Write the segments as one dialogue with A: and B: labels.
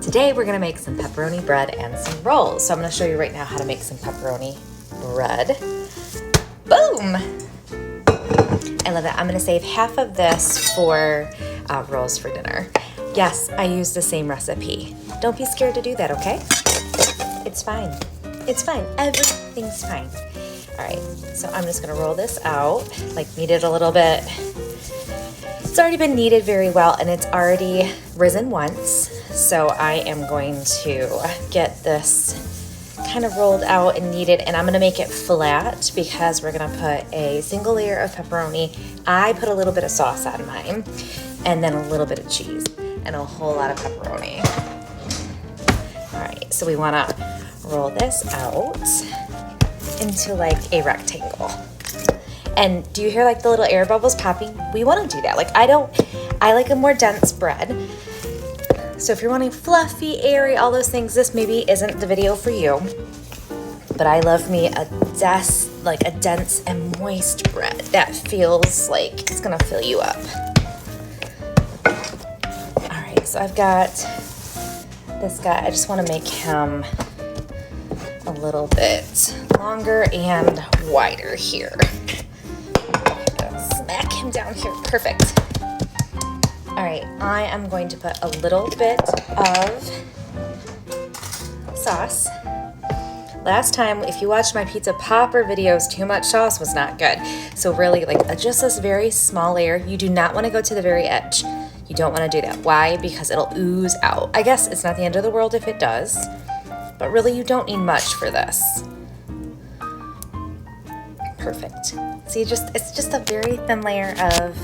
A: today we're gonna make some pepperoni bread and some rolls. So I'm gonna show you right now how to make some pepperoni bread. Boom! I love it. I'm gonna save half of this for rolls for dinner. Yes, I use the same recipe. Don't be scared to do that, okay? It's fine. It's fine. Everything's fine. All right, so I'm just gonna roll this out, like knead it a little bit. It's already been kneaded very well and it's already risen once. So I am going to get this kind of rolled out and kneaded, and I'm gonna make it flat because we're gonna put a single layer of pepperoni. I put a little bit of sauce on mine and then a little bit of cheese and a whole lot of pepperoni. All right, so we wanna roll this out into like a rectangle. And do you hear like the little air bubbles popping? We wanna do that. Like I like a more dense bread. So if you're wanting fluffy, airy, all those things, this maybe isn't the video for you. But I love me a dense and moist bread that feels like it's gonna fill you up. All right, so I've got this guy. I just wanna make him a little bit longer and wider here. Smack him down here, perfect. All right, I am going to put a little bit of sauce. Last time, if you watched my pizza popper videos, too much sauce was not good. So really, like just this very small layer. You do not want to go to the very edge. You don't want to do that. Why? Because it'll ooze out. I guess it's not the end of the world if it does, but really you don't need much for this. Perfect. See, it's just a very thin layer of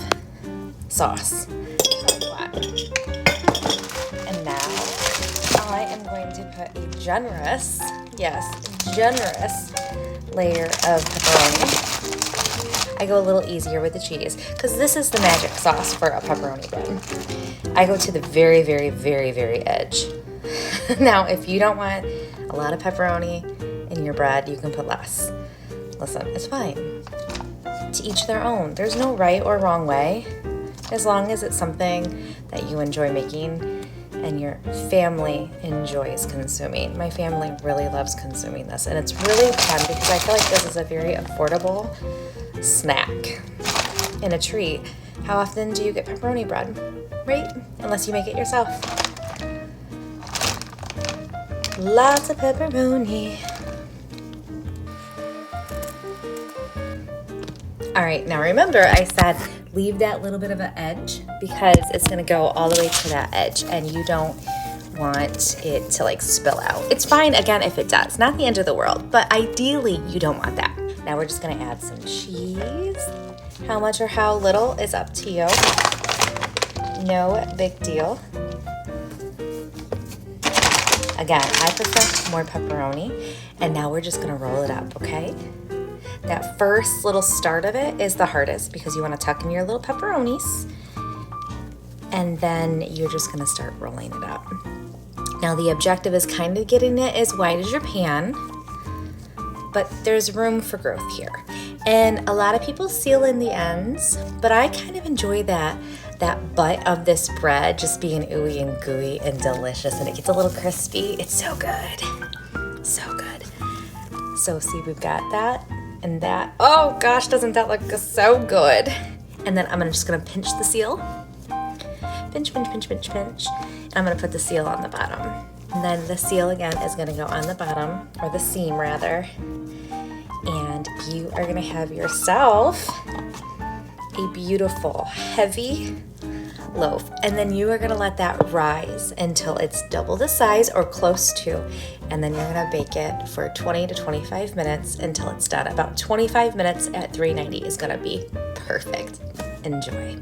A: sauce. And now I am going to put a generous layer of pepperoni. I go a little easier with the cheese because this is the magic sauce for a pepperoni bread. I go to the very, very, very, very edge. Now, if you don't want a lot of pepperoni in your bread, you can put less. Listen, it's fine. To each their own. There's no right or wrong way, as long as it's something that you enjoy making and your family enjoys consuming. My family really loves consuming this, and it's really fun because I feel like this is a very affordable snack and a treat. How often do you get pepperoni bread? Right? Unless you make it yourself. Lots of pepperoni. All right, now remember I said leave that little bit of an edge because it's gonna go all the way to that edge and you don't want it to like spill out. It's fine again if it does, not the end of the world, but ideally you don't want that. Now we're just gonna add some cheese. How much or how little is up to you. No big deal. Again, I prefer more pepperoni, and now we're just gonna roll it up, okay? That first little start of it is the hardest because you want to tuck in your little pepperonis, and then you're just going to start rolling it up. Now the objective is kind of getting it as wide as your pan, but there's room for growth here. And a lot of people seal in the ends, but I kind of enjoy that butt of this bread just being ooey and gooey and delicious, and it gets a little crispy. It's so good. So good. So see, we've got that. And that, oh gosh, doesn't that look so good? And then I'm just gonna pinch the seal. Pinch, pinch, pinch, pinch, pinch. And I'm gonna put the seal on the bottom. And then the seal again is gonna go on the bottom, or the seam rather. And you are gonna have yourself a beautiful, heavy loaf. And then you are gonna let that rise until it's double the size or close to. And then you're gonna bake it for 20 to 25 minutes until it's done. About 25 minutes at 390 is gonna be perfect. Enjoy.